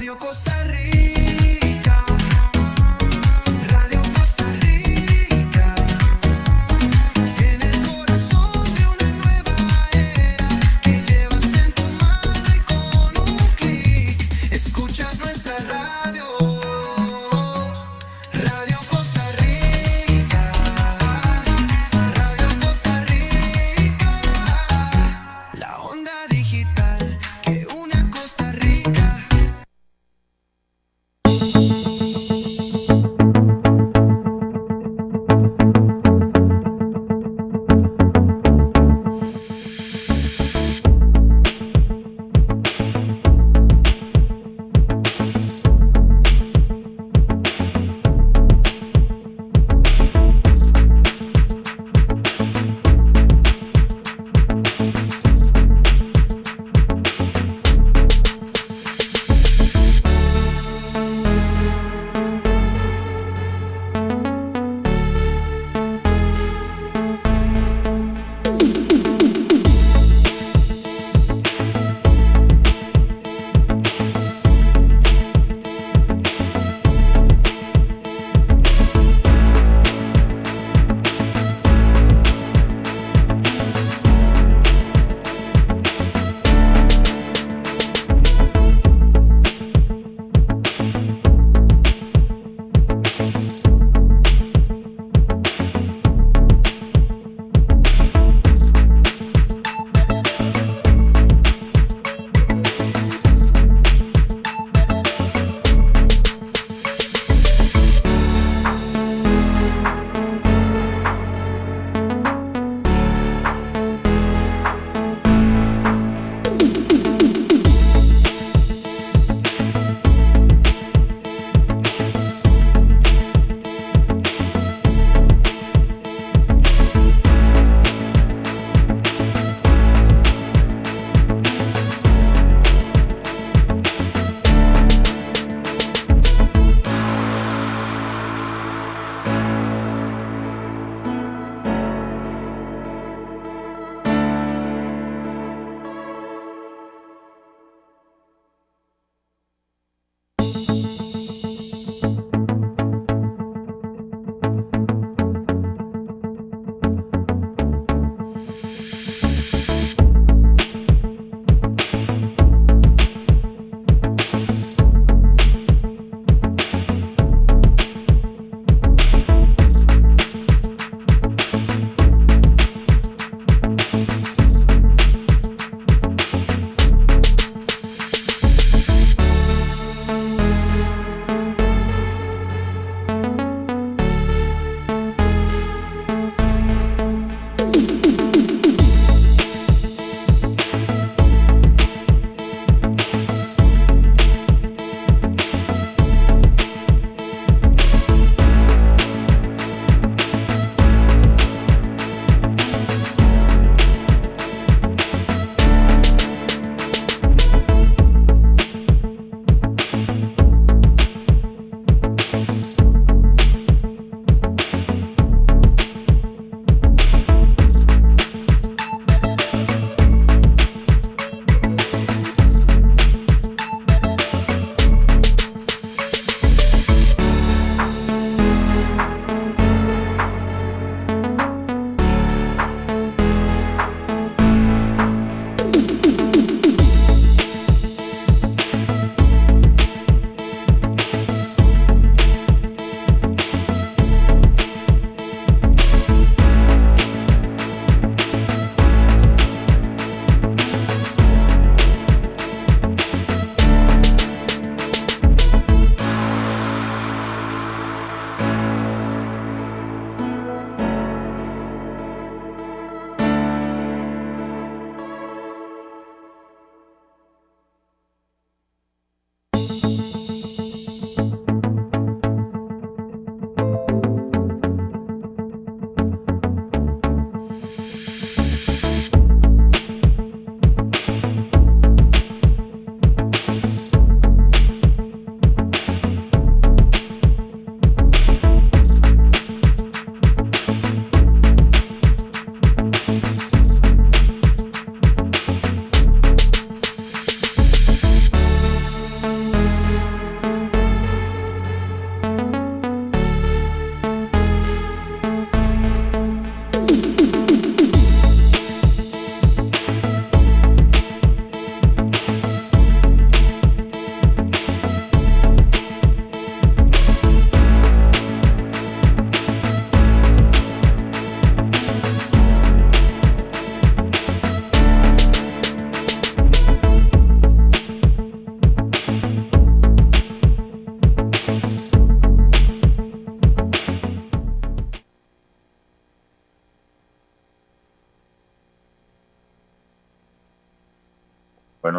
Radio Costa Rica, Radio Costa Rica, en el corazón de una nueva era que llevas en tu mano y con un clic escuchas nuestra radio, Radio Costa Rica, Radio Costa Rica, la onda digital que une a Costa Rica.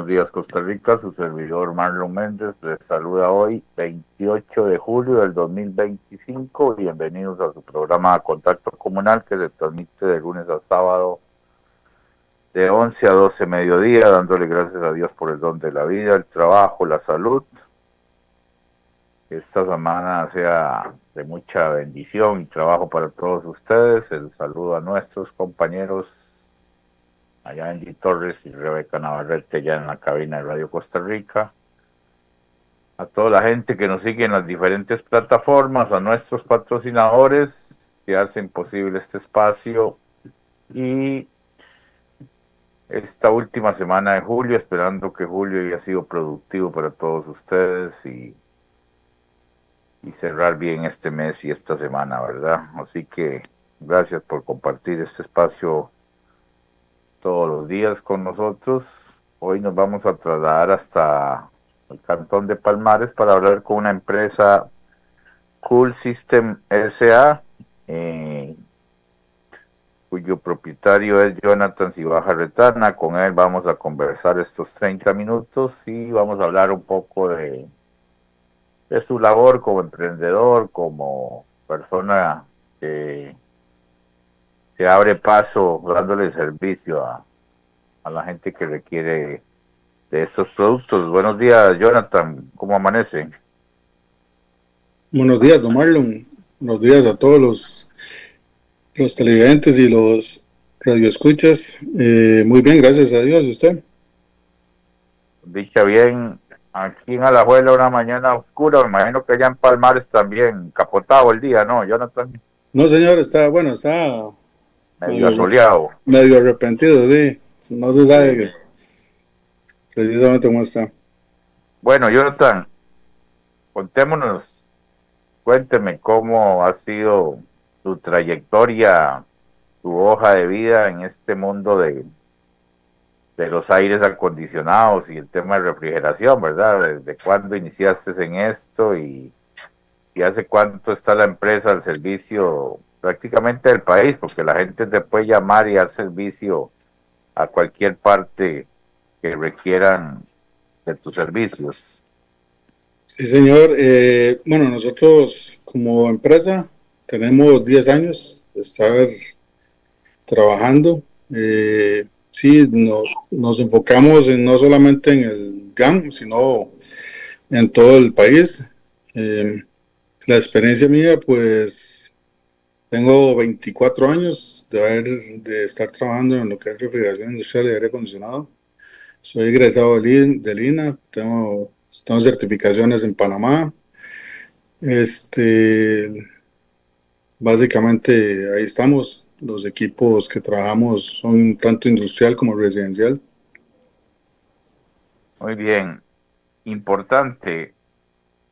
Buenos días, Costa Rica. Su servidor Marlon Méndez les saluda hoy, 28 de julio del 2025. Bienvenidos a su programa Contacto Comunal, que se transmite de lunes a sábado de 11 a 12 mediodía, dándole gracias a Dios por el don de la vida, el trabajo, la salud. Que esta semana sea de mucha bendición y trabajo para todos ustedes. El saludo a nuestros compañeros allá Angie Torres y Rebeca Navarrete, ya en la cabina de Radio Costa Rica. A toda la gente que nos sigue en las diferentes plataformas, a nuestros patrocinadores que hacen posible este espacio. Y esta última semana de julio, esperando que julio haya sido productivo para todos ustedes y cerrar bien este mes y esta semana, ¿verdad? Así que gracias por compartir este espacio todos los días con nosotros. Hoy nos vamos a trasladar hasta el cantón de Palmares para hablar con una empresa, Cool System S.A., cuyo propietario es Jonathan Cibaja Retana. Con él vamos a conversar estos 30 minutos y vamos a hablar un poco de su labor como emprendedor, como persona que abre paso dándole servicio a la gente que requiere de estos productos. Buenos días, Jonathan, ¿cómo amanece? Buenos días, don Marlon. Buenos días a todos los televidentes y los radioescuchas. Muy bien, gracias a Dios. ¿Y usted? Dicha bien, aquí en Alajuela una mañana oscura, me imagino que allá en Palmares también, capotado el día, ¿no, Jonathan? No, señor, está Medio medio, asoleado. medio arrepentido, sí. No se sabe Sí. precisamente cómo está. Bueno, Jonathan, contémonos, cuénteme cómo ha sido tu trayectoria, tu hoja de vida en este mundo de los aires acondicionados y el tema de refrigeración, ¿verdad? ¿Desde cuándo iniciaste en esto y hace cuánto está la empresa al servicio prácticamente del país? Porque la gente te puede llamar y dar servicio a cualquier parte que requieran de tus servicios. Sí, señor. Bueno, nosotros como empresa tenemos 10 años de estar trabajando. Sí, nos enfocamos no solamente en el GAM, sino en todo el país. Eh, la experiencia mía, pues tengo 24 años de estar trabajando en lo que es refrigeración industrial y aire acondicionado. Soy egresado del INA, tengo certificaciones en Panamá. Este, Básicamente ahí estamos. Los equipos que trabajamos son tanto industrial como residencial. Muy bien, importante,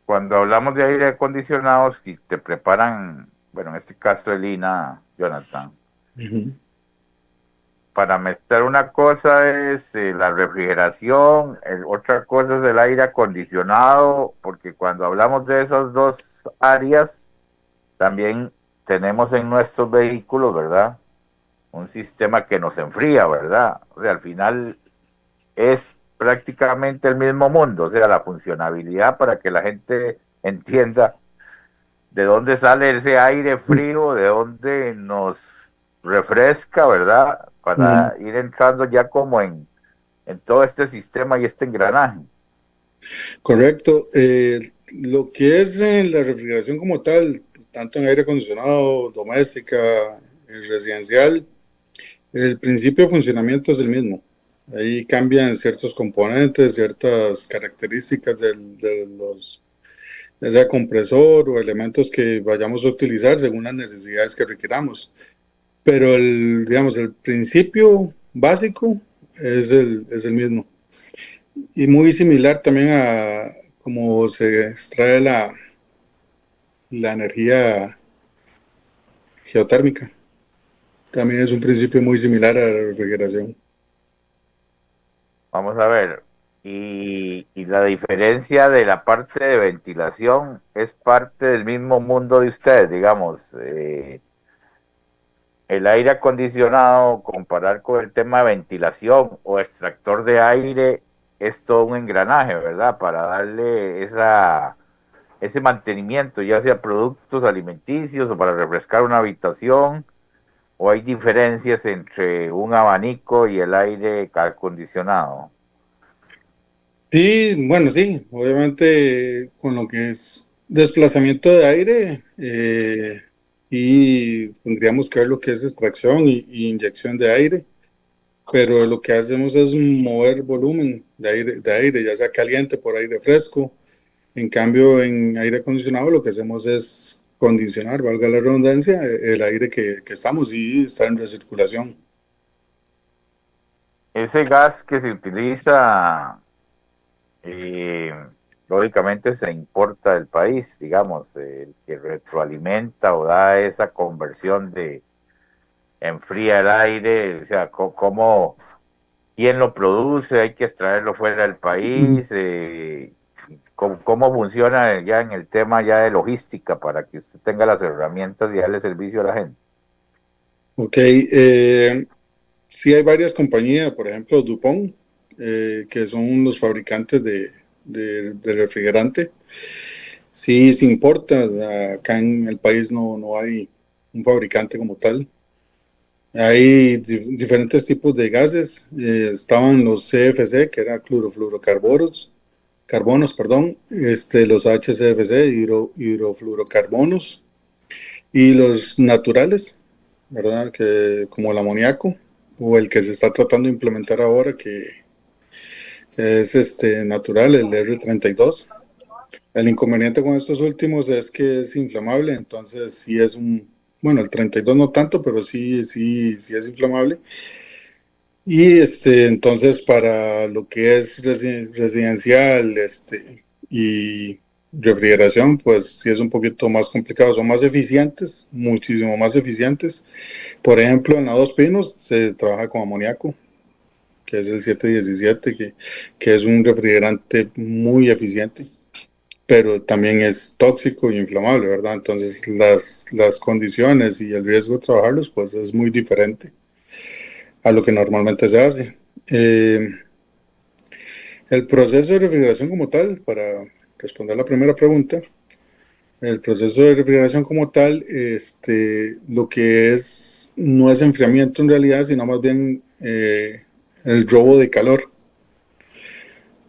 cuando hablamos de aire acondicionado, si te preparan, bueno, en este caso el INA, Jonathan, Ujú. para meter una cosa es la refrigeración, otra cosa es el aire acondicionado, porque cuando hablamos de esas dos áreas, también tenemos en nuestros vehículos, ¿verdad? Un sistema que nos enfría, ¿verdad? O sea, al final es prácticamente el mismo mundo, o sea, la funcionabilidad para que la gente entienda de dónde sale ese aire frío, de dónde nos refresca, ¿verdad? Ujú. Para ir entrando ya como en todo este sistema y este engranaje. Correcto. Lo que es en la refrigeración como tal, tanto en aire acondicionado, doméstica, residencial, el principio de funcionamiento es el mismo. Ahí cambian ciertos componentes, ciertas características de los, ya sea compresor o elementos que vayamos a utilizar según las necesidades que requiramos. Pero digamos, el principio básico es el mismo. Y muy similar también a cómo se extrae la energía geotérmica. También es un principio muy similar a la refrigeración. Vamos a ver. Y la diferencia de la parte de ventilación es parte del mismo mundo de ustedes, digamos. El aire acondicionado, comparar con el tema de ventilación o extractor de aire, es todo un engranaje, ¿verdad? Para darle ese mantenimiento, ya sea productos alimenticios o para refrescar una habitación, o hay diferencias entre un abanico y el aire acondicionado. Sí, bueno, sí, obviamente con lo que es desplazamiento de aire, y tendríamos que ver lo que es extracción y inyección de aire, pero lo que hacemos es mover volumen de aire, ya sea caliente por aire fresco. En cambio, en aire acondicionado lo que hacemos es condicionar, valga la redundancia, el aire que estamos y está en recirculación. Ese gas que se utiliza, eh, lógicamente se importa del país, digamos, el que retroalimenta o da esa conversión de enfría el aire, o sea, cómo, quién lo produce, hay que extraerlo fuera del país, cómo funciona ya en el tema ya de logística para que usted tenga las herramientas y darle servicio a la gente. Ok, sí hay varias compañías, por ejemplo DuPont, que son los fabricantes de refrigerante. Sí, se importa, acá en el país no hay un fabricante como tal. Hay diferentes tipos de gases. Estaban los CFC, que era carbonos, perdón, los HCFC, hidrofluorocarbonos, y los naturales, ¿verdad? Que, como el amoníaco, o el que se está tratando de implementar ahora, que es natural, el R32. El inconveniente con estos últimos es que es inflamable, entonces sí es bueno, el 32 no tanto, pero sí es inflamable. Y entonces para lo que es residencial, y refrigeración, pues sí es un poquito más complicado, son más eficientes, muchísimo más eficientes. Por ejemplo, en la Dos Pinos se trabaja con amoníaco, que es el 717, que es un refrigerante muy eficiente, pero también es tóxico y inflamable, ¿verdad? Entonces las condiciones y el riesgo de trabajarlos, pues es muy diferente a lo que normalmente se hace. El proceso de refrigeración como tal, para responder la primera pregunta, el proceso de refrigeración como tal, lo que es, no es enfriamiento en realidad, sino más bien el robo de calor,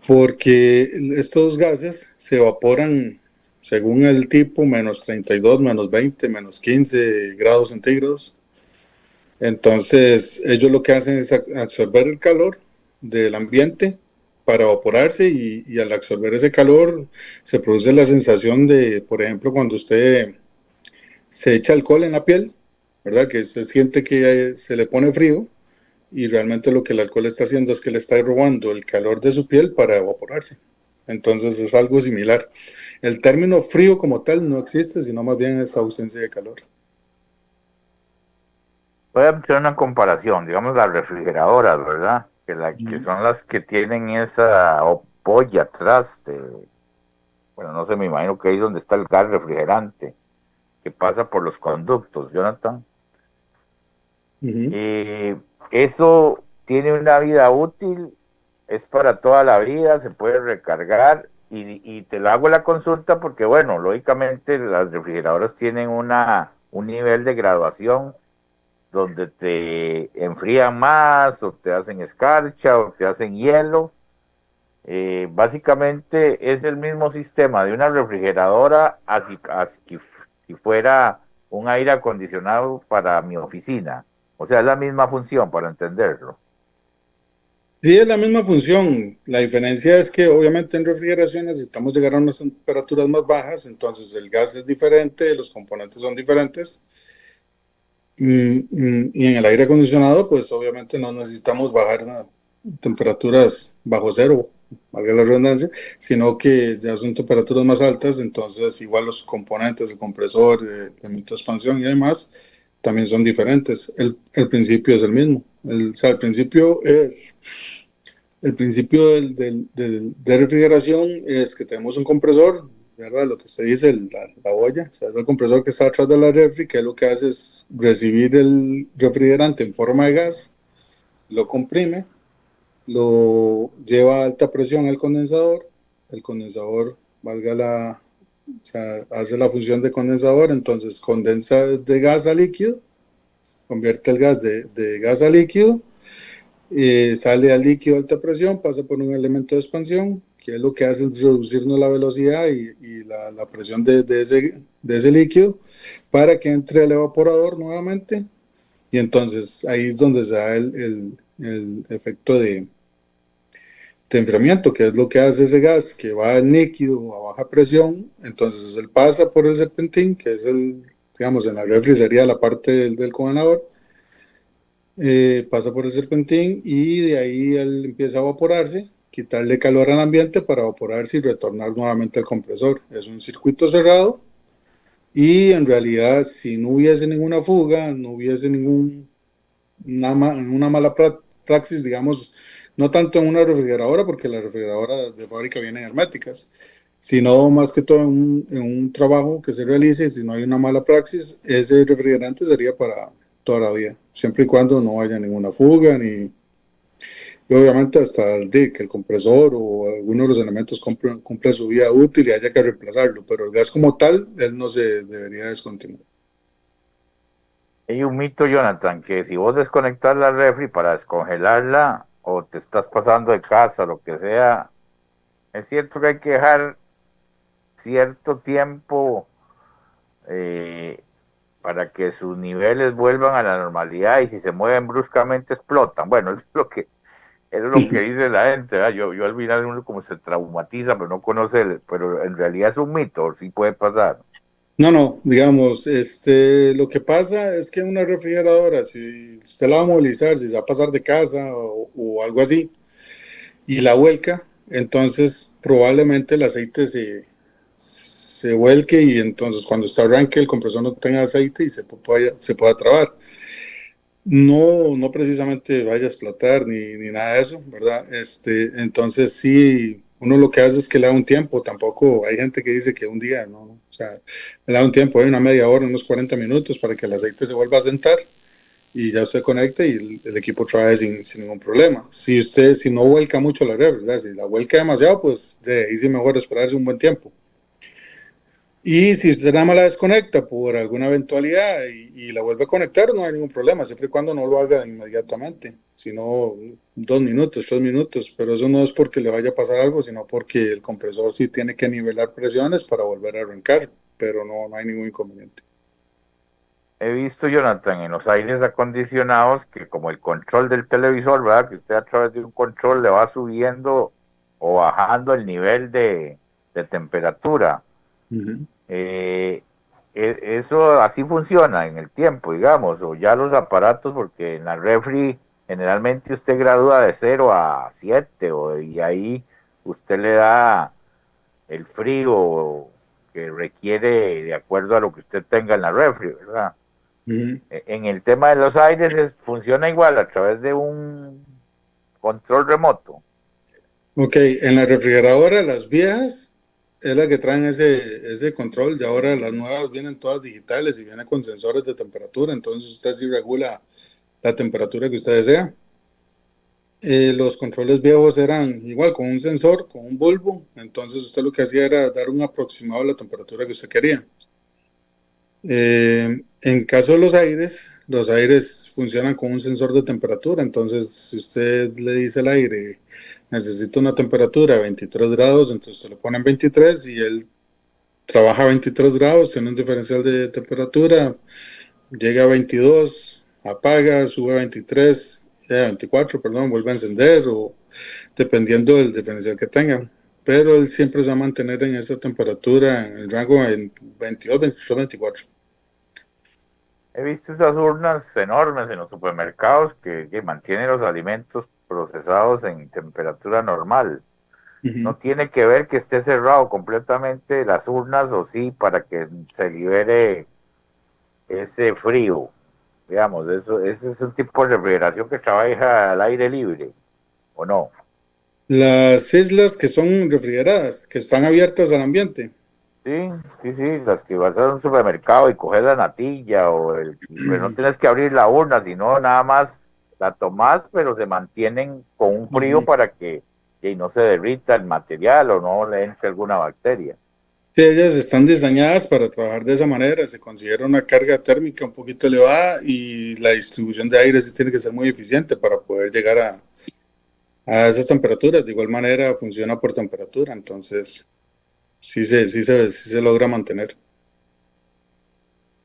porque estos gases se evaporan según el tipo, menos 32, menos 20, menos 15 grados centígrados. Entonces, ellos lo que hacen es absorber el calor del ambiente para evaporarse, y al absorber ese calor se produce la sensación de, por ejemplo, cuando usted se echa alcohol en la piel, ¿verdad? Que se siente que se le pone frío, y realmente lo que el alcohol está haciendo es que le está robando el calor de su piel para evaporarse. Entonces es algo similar. El término frío como tal no existe, sino más bien es ausencia de calor. Voy a hacer una comparación, digamos las refrigeradoras, ¿verdad? Que Ujú. son las que tienen esa polla atrás, bueno, no sé, me imagino que ahí es donde está el gas refrigerante, que pasa por los conductos, Jonathan. Ujú. Y eso tiene una vida útil, es para toda la vida, se puede recargar y te lo hago la consulta porque, bueno, lógicamente las refrigeradoras tienen un nivel de graduación donde te enfrían más o te hacen escarcha o te hacen hielo. Básicamente es el mismo sistema de una refrigeradora así que si fuera un aire acondicionado para mi oficina. O sea, es la misma función para entenderlo. Sí, es la misma función. La diferencia es que obviamente en refrigeración necesitamos llegar a unas temperaturas más bajas, entonces el gas es diferente, los componentes son diferentes. Y en el aire acondicionado, pues obviamente no necesitamos bajar a temperaturas bajo cero, valga la redundancia, sino que ya son temperaturas más altas, entonces igual los componentes, el compresor, el de expansión y demás, también son diferentes. El principio es el mismo. O sea, el principio de refrigeración es que tenemos un compresor, ¿verdad? Lo que se dice, la olla, o sea, es el compresor que está atrás de la refri, que lo que hace es recibir el refrigerante en forma de gas, lo comprime, lo lleva a alta presión al condensador, el condensador, o sea, hace la función de condensador, entonces condensa de gas a líquido, convierte el gas de gas a líquido, sale al líquido a alta presión, pasa por un elemento de expansión, que es lo que hace es reducirnos la velocidad y la presión de ese líquido para que entre al evaporador nuevamente. Y entonces ahí es donde se da el efecto de enfriamiento, que es lo que hace ese gas que va al líquido a baja presión. Entonces él pasa por el serpentín, que es digamos, en la refri sería la parte del congelador, pasa por el serpentín y de ahí él empieza a evaporarse, quitarle calor al ambiente para evaporarse y retornar nuevamente al compresor. Es un circuito cerrado y en realidad si no hubiese ninguna fuga, no hubiese una mala praxis, digamos, no tanto en una refrigeradora, porque las refrigeradoras de fábrica vienen herméticas, sino más que todo en un trabajo que se realice, si no hay una mala praxis, ese refrigerante sería para toda la vida, siempre y cuando no haya ninguna fuga, y obviamente hasta que el compresor o alguno de los elementos cumple su vida útil y haya que reemplazarlo, pero el gas como tal, él no se debería descontinuar. Hay un mito, Jonathan, que si vos desconectas la refri para descongelarla o te estás pasando de casa, lo que sea, es cierto que hay que dejar cierto tiempo eh, para que sus niveles vuelvan a la normalidad y si se mueven bruscamente explotan. Bueno, eso es lo que dice la gente, ¿verdad? Yo al final uno como se traumatiza, pero no conoce, pero en realidad es un mito, sí puede pasar. No, no, digamos, lo que pasa es que una refrigeradora, si usted la va a movilizar, si se va a pasar de casa o algo así, y la vuelca, entonces probablemente el aceite se vuelque y entonces cuando usted arranque el compresor no tenga aceite y se pueda trabar. No, no precisamente vaya a explotar ni nada de eso, ¿verdad? Entonces sí, uno lo que hace es que le da un tiempo, tampoco hay gente que dice que un día, no, o sea, le da un tiempo, hay una media hora, unos 40 minutos para que el aceite se vuelva a sentar y ya usted conecte y el equipo trabaja sin ningún problema. Si no vuelca mucho la red, ¿verdad? Si la vuelca demasiado, pues de ahí sí mejor esperarse un buen tiempo. Y si usted nada más la desconecta por alguna eventualidad y la vuelve a conectar, no hay ningún problema, siempre y cuando no lo haga inmediatamente, sino 2 minutos, 3 minutos, pero eso no es porque le vaya a pasar algo, sino porque el compresor sí tiene que nivelar presiones para volver a arrancar, pero no hay ningún inconveniente. He visto, Jonathan, en los aires acondicionados que como el control del televisor, ¿verdad? Que usted a través de un control le va subiendo o bajando el nivel de temperatura. Ujú. Eh, eso así funciona en el tiempo, digamos, o ya los aparatos, porque en la refri generalmente usted gradúa de 0 a 7 y ahí usted le da el frío que requiere de acuerdo a lo que usted tenga en la refri, ¿verdad? Ujú. En el tema de los aires funciona igual a través de un control remoto. Ok, en la refrigeradora, las viejas es la que traen ese control, y ahora las nuevas vienen todas digitales y vienen con sensores de temperatura, entonces usted sí regula la temperatura que usted desea. Los controles viejos eran igual, con un sensor, con un bulbo, entonces usted lo que hacía era dar un aproximado a la temperatura que usted quería. En caso de los aires funcionan con un sensor de temperatura, entonces si usted le dice al aire, necesito una temperatura de 23 grados, entonces se lo pone en 23 y él trabaja a 23 grados, tiene un diferencial de temperatura, llega a 22, apaga, sube a 23, a 24, perdón, vuelve a encender o dependiendo del diferencial que tengan. Pero él siempre se va a mantener en esa temperatura, en el rango en 22, 23, 24. He visto esas urnas enormes en los supermercados que mantienen los alimentos procesados en temperatura normal. Uh -huh. No tiene que ver que esté cerrado completamente las urnas o sí para que se libere ese frío. Digamos, ese es un tipo de refrigeración que trabaja al aire libre, ¿o no? Las islas que son refrigeradas, que están abiertas al ambiente. Sí, sí, sí, las que vas a un supermercado y coges la natilla pero no tienes que abrir la urna, sino nada más la tomás, pero se mantienen con un frío Ujú. para que y no se derrita el material o no le entre alguna bacteria. Sí, ellas están diseñadas para trabajar de esa manera, se considera una carga térmica un poquito elevada y la distribución de aire sí tiene que ser muy eficiente para poder llegar a esas temperaturas. De igual manera funciona por temperatura, entonces sí se logra mantener.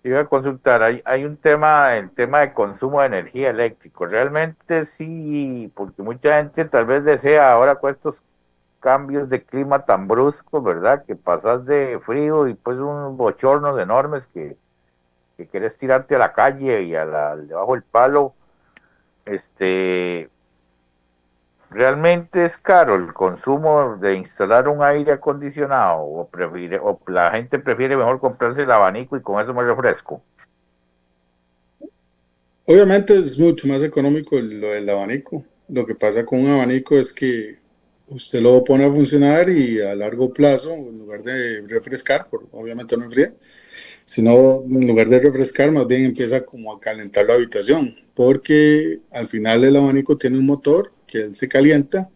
Iba a consultar, hay un tema, el tema de consumo de energía eléctrica. Realmente sí, porque mucha gente tal vez desea ahora con estos cambios de clima tan bruscos, ¿verdad? Que pasas de frío y pues unos bochornos enormes que quieres tirarte a la calle y debajo del palo. Este, ¿realmente es caro el consumo de instalar un aire acondicionado o la gente prefiere mejor comprarse el abanico y con eso me refresco? Obviamente es mucho más económico lo del abanico. Lo que pasa con un abanico es que usted lo pone a funcionar y a largo plazo, en lugar de refrescar, obviamente no enfría, sino en lugar de refrescar, más bien empieza como a calentar la habitación, porque al final el abanico tiene un motor que él se calienta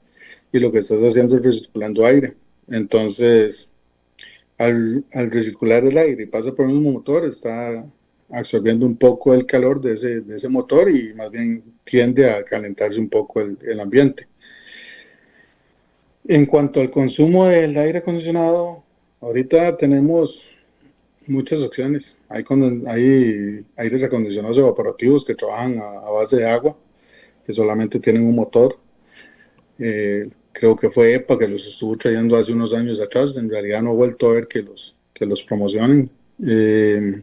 y lo que estás haciendo es recirculando aire. Entonces, al recircular el aire y pasa por el mismo motor, está absorbiendo un poco el calor de ese motor y más bien tiende a calentarse un poco el ambiente. En cuanto al consumo del aire acondicionado, ahorita tenemos muchas opciones. Hay aires acondicionados evaporativos que trabajan a base de agua, que solamente tienen un motor. Creo que fue EPA que los estuvo trayendo hace unos años atrás. En realidad no he vuelto a ver que los promocionen. Eh,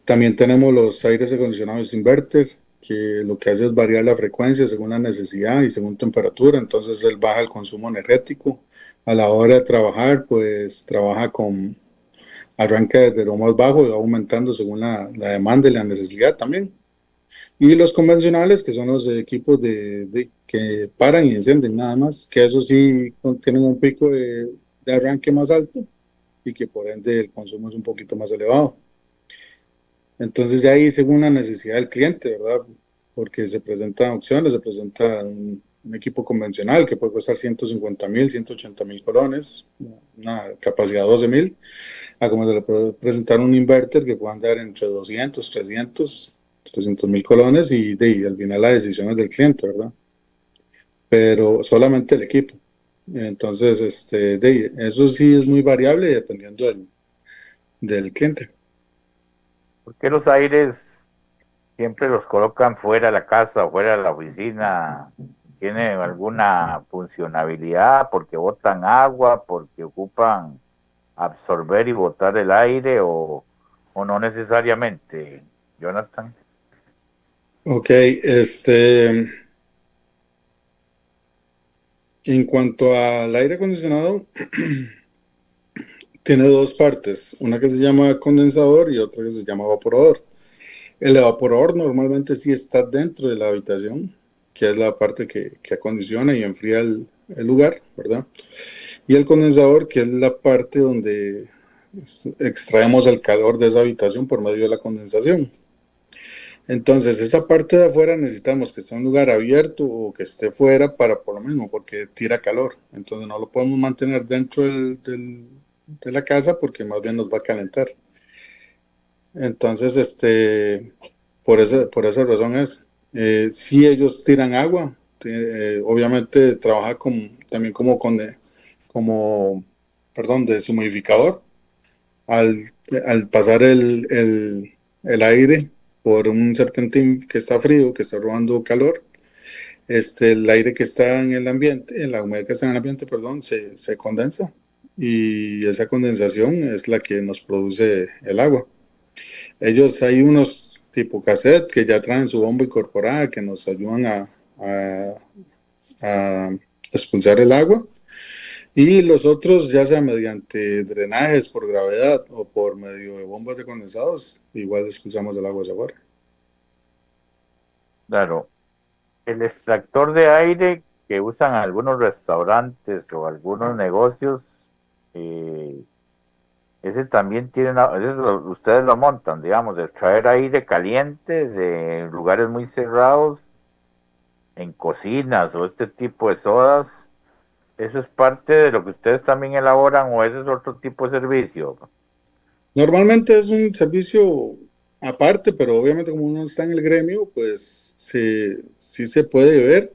También tenemos los aires acondicionados inverter, que lo que hace es variar la frecuencia según la necesidad y según temperatura. Entonces él baja el consumo energético. A la hora de trabajar, pues trabaja con arranca desde lo más bajo y va aumentando según la demanda y la necesidad también. Y los convencionales, que son los equipos que paran y encienden nada más, que eso sí tienen un pico de arranque más alto y que por ende el consumo es un poquito más elevado. Entonces ya ahí según la necesidad del cliente, ¿verdad? Porque se presentan opciones, se presenta un equipo convencional que puede costar 150.000, 180.000 colones, una capacidad de 12.000, a como se le puede presentar un inverter que pueda andar entre 200, 300.000 colones y al final la decisión es del cliente, ¿verdad? Pero solamente el equipo. Entonces, eso sí es muy variable dependiendo del cliente. ¿Por qué los aires siempre los colocan fuera de la casa o fuera de la oficina? ¿Tienen alguna funcionalidad? ¿Porque botan agua? ¿Porque ocupan absorber y botar el aire? ¿O no necesariamente, Jonathan? Ok, en cuanto al aire acondicionado, tiene dos partes, una que se llama condensador y otra que se llama evaporador. El evaporador normalmente sí está dentro de la habitación, que es la parte que acondiciona y enfría el lugar, ¿verdad? Y el condensador, que es la parte donde extraemos el calor de esa habitación por medio de la condensación. Entonces, esa parte de afuera necesitamos que esté en un lugar abierto o que esté fuera para por lo mismo, porque tira calor. Entonces, no lo podemos mantener dentro de la casa porque más bien nos va a calentar. Entonces, por esa razón es. Si ellos tiran agua, obviamente trabaja también como, perdón, deshumidificador. Al, al pasar el aire por un serpentín que está frío, que está robando calor, el aire que está en el ambiente, la humedad que está en el ambiente, perdón, se condensa y esa condensación es la que nos produce el agua. Hay unos tipo cassette que ya traen su bomba incorporada que nos ayudan a expulsar el agua y los otros, ya sea mediante drenajes por gravedad o por medio de bombas de condensados, igual expulsamos el agua hacia afuera. Claro, el extractor de aire que usan algunos restaurantes o algunos negocios, eh, ese también tiene ustedes lo montan, digamos, de traer aire caliente de lugares muy cerrados en cocinas o este tipo de sodas, ¿eso es parte de lo que ustedes también elaboran o ese es otro tipo de servicio? Normalmente es un servicio aparte, pero obviamente como uno está en el gremio, pues sí se puede ver,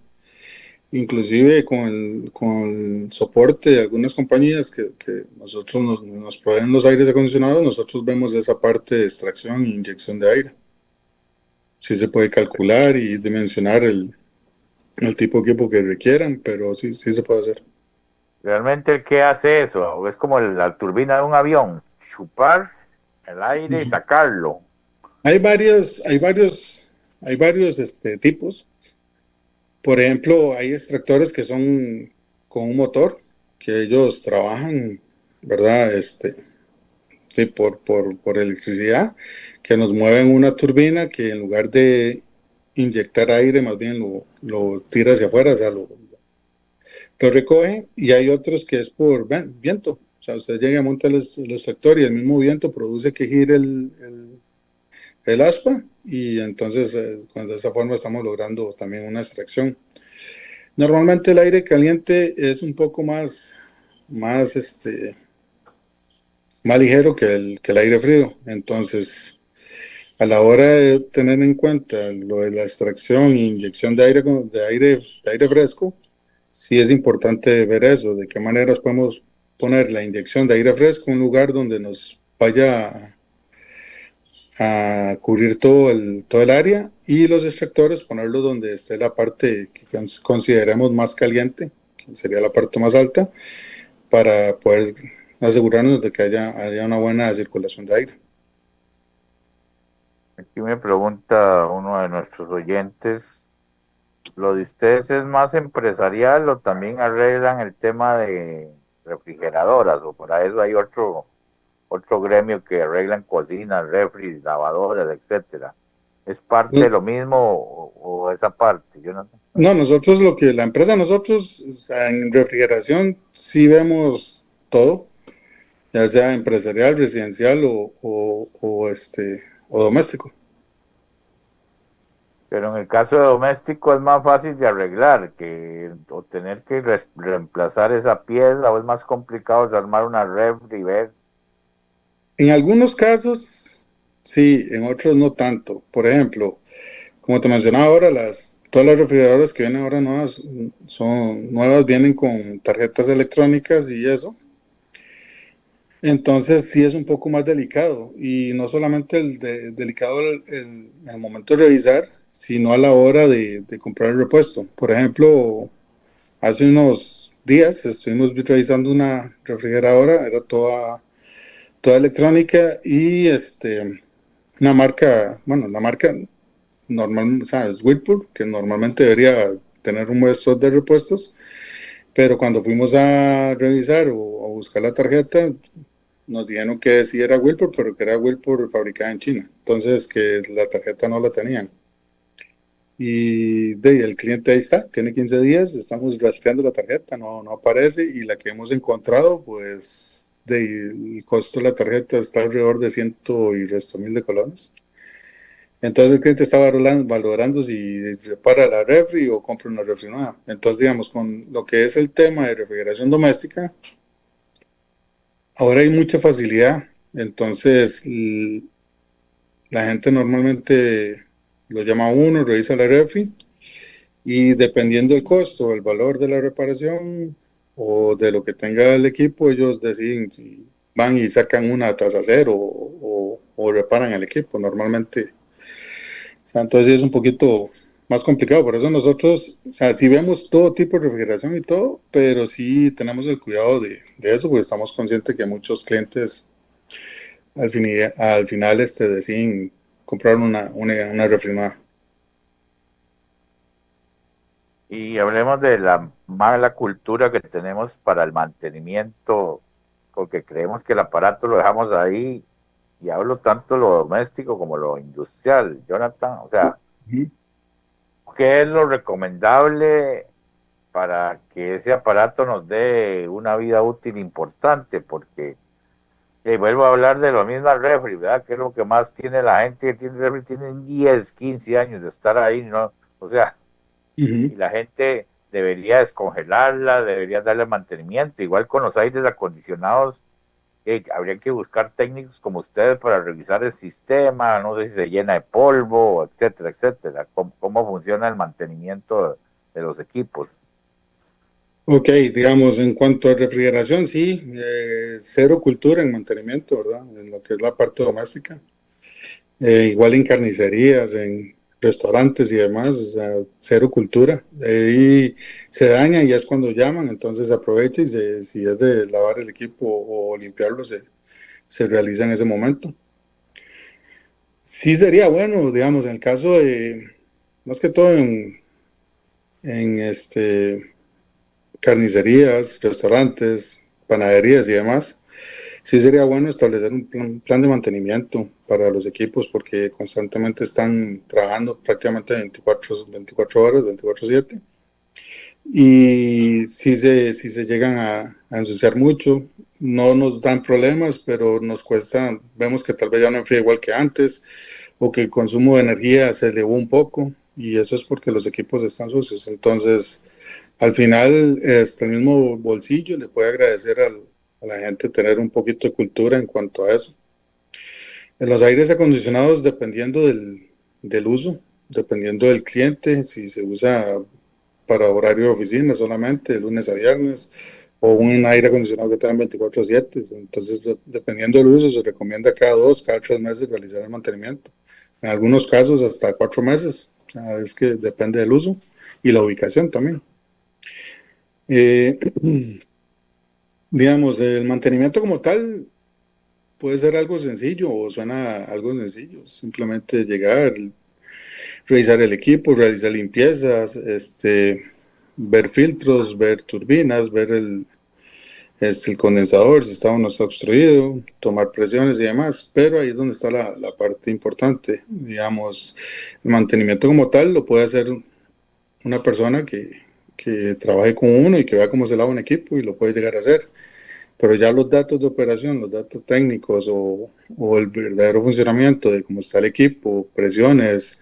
inclusive con el soporte de algunas compañías que nosotros nos proveen los aires acondicionados, nosotros vemos esa parte de extracción e inyección de aire. Sí se puede calcular y dimensionar el tipo de equipo que requieran, pero sí se puede hacer. ¿Realmente el que hace eso? ¿O es como la turbina de un avión? Chupar el aire y sacarlo. Hay varios tipos. Por ejemplo, hay extractores que son con un motor, que ellos trabajan, ¿verdad? Sí, por electricidad, que nos mueven una turbina que en lugar de inyectar aire, más bien lo tira hacia afuera, o sea, lo recoge, y hay otros que es por viento. O sea, usted llega a montar el extractor y el mismo viento produce que gire el aspa, y entonces de esa forma estamos logrando también una extracción. Normalmente el aire caliente es un poco más, más ligero que el aire frío. Entonces, a la hora de tener en cuenta lo de la extracción e inyección de aire fresco, sí es importante ver eso, de qué maneras podemos poner la inyección de aire fresco en un lugar donde nos vaya a cubrir todo el área, y los extractores ponerlos donde esté la parte que consideremos más caliente, que sería la parte más alta, para poder asegurarnos de que haya una buena circulación de aire. Aquí me pregunta uno de nuestros oyentes, ¿lo de ustedes es más empresarial o también arreglan el tema de refrigeradoras? ¿O para eso hay otro gremio que arreglan cocinas, refri, lavadoras, etcétera? ¿Es parte de lo mismo o esa parte? Yo no sé. No, la empresa, nosotros, o sea, en refrigeración sí vemos todo, ya sea empresarial, residencial o doméstico. Pero en el caso de doméstico es más fácil de arreglar que o tener que reemplazar esa pieza o es más complicado desarmar una refri y ver. En algunos casos, sí, en otros no tanto. Por ejemplo, como te mencionaba ahora, todas las refrigeradoras que vienen ahora nuevas son nuevas, vienen con tarjetas electrónicas y eso. Entonces sí es un poco más delicado, y no solamente delicado en el momento de revisar, sino a la hora de comprar el repuesto. Por ejemplo, hace unos días estuvimos revisando una refrigeradora, era toda electrónica, y una marca, bueno, la marca normal, o sea, es Whirlpool, que normalmente debería tener un buen stock de repuestos, pero cuando fuimos a revisar o a buscar la tarjeta, nos dijeron que sí era Whirlpool, pero que era Whirlpool fabricada en China. Entonces, que la tarjeta no la tenían. Y el cliente ahí está, tiene 15 días, estamos rastreando la tarjeta, no aparece, y la que hemos encontrado, pues, el costo de la tarjeta está alrededor de ciento y resto mil de colones. Entonces el cliente está valorando si repara la refri o compra una refri nueva. Entonces, digamos, con lo que es el tema de refrigeración doméstica, ahora hay mucha facilidad. Entonces, la gente normalmente lo llama a uno, revisa la refri, y dependiendo del costo, el valor de la reparación o de lo que tenga el equipo, ellos deciden si van y sacan una tasa cero o reparan el equipo. Normalmente, o sea, entonces es un poquito más complicado. Por eso nosotros, o sea, sí vemos todo tipo de refrigeración y todo, pero sí tenemos el cuidado de eso, porque estamos conscientes que muchos clientes al final deciden comprar una refri nueva. Y hablemos de la mala cultura que tenemos para el mantenimiento, porque creemos que el aparato lo dejamos ahí, y hablo tanto lo doméstico como lo industrial, Jonathan. O sea, Ujú. ¿qué es lo recomendable para que ese aparato nos dé una vida útil importante? Porque vuelvo a hablar de lo mismo al refri, ¿verdad? Que es lo que más tiene la gente que tiene refri, tienen 10, 15 años de estar ahí, ¿no? O sea, Ujú. y la gente debería descongelarla, debería darle mantenimiento, igual con los aires acondicionados. Habría que buscar técnicos como ustedes para revisar el sistema, no sé si se llena de polvo, etcétera, etcétera. ¿Cómo funciona el mantenimiento de los equipos? Ok, digamos, en cuanto a refrigeración, sí, cero cultura en mantenimiento, ¿verdad? En lo que es la parte doméstica. Igual en carnicerías, en restaurantes y demás, o sea, cero cultura. Y se daña y ya es cuando llaman, entonces se aprovecha y si es de lavar el equipo o limpiarlo, se realiza en ese momento. Sí sería bueno, digamos, en el caso de, más que todo en carnicerías, restaurantes, panaderías y demás, sí sería bueno establecer un plan de mantenimiento para los equipos porque constantemente están trabajando prácticamente 24 horas, 24/7. Y si se llegan a ensuciar mucho, no nos dan problemas, pero nos cuesta, vemos que tal vez ya no enfría igual que antes o que el consumo de energía se elevó un poco y eso es porque los equipos están sucios. Entonces, al final, hasta el mismo bolsillo le puede agradecer a la gente tener un poquito de cultura en cuanto a eso. En los aires acondicionados, dependiendo del uso, dependiendo del cliente, si se usa para horario de oficina solamente, de lunes a viernes, o un aire acondicionado que tenga 24/7. Entonces, dependiendo del uso, se recomienda cada 2, cada 3 meses realizar el mantenimiento. En algunos casos, hasta 4 meses. O sea, es que depende del uso y la ubicación también. Eh, digamos, el mantenimiento como tal puede ser algo sencillo o suena algo sencillo. Simplemente llegar, revisar el equipo, realizar limpiezas, ver filtros, ver turbinas, ver el condensador, si está o no está obstruido, tomar presiones y demás. Pero ahí es donde está la parte importante. Digamos, el mantenimiento como tal lo puede hacer una persona que trabaje con uno y que vea cómo se lava un equipo y lo puede llegar a hacer. Pero ya los datos de operación, los datos técnicos o el verdadero funcionamiento de cómo está el equipo, presiones,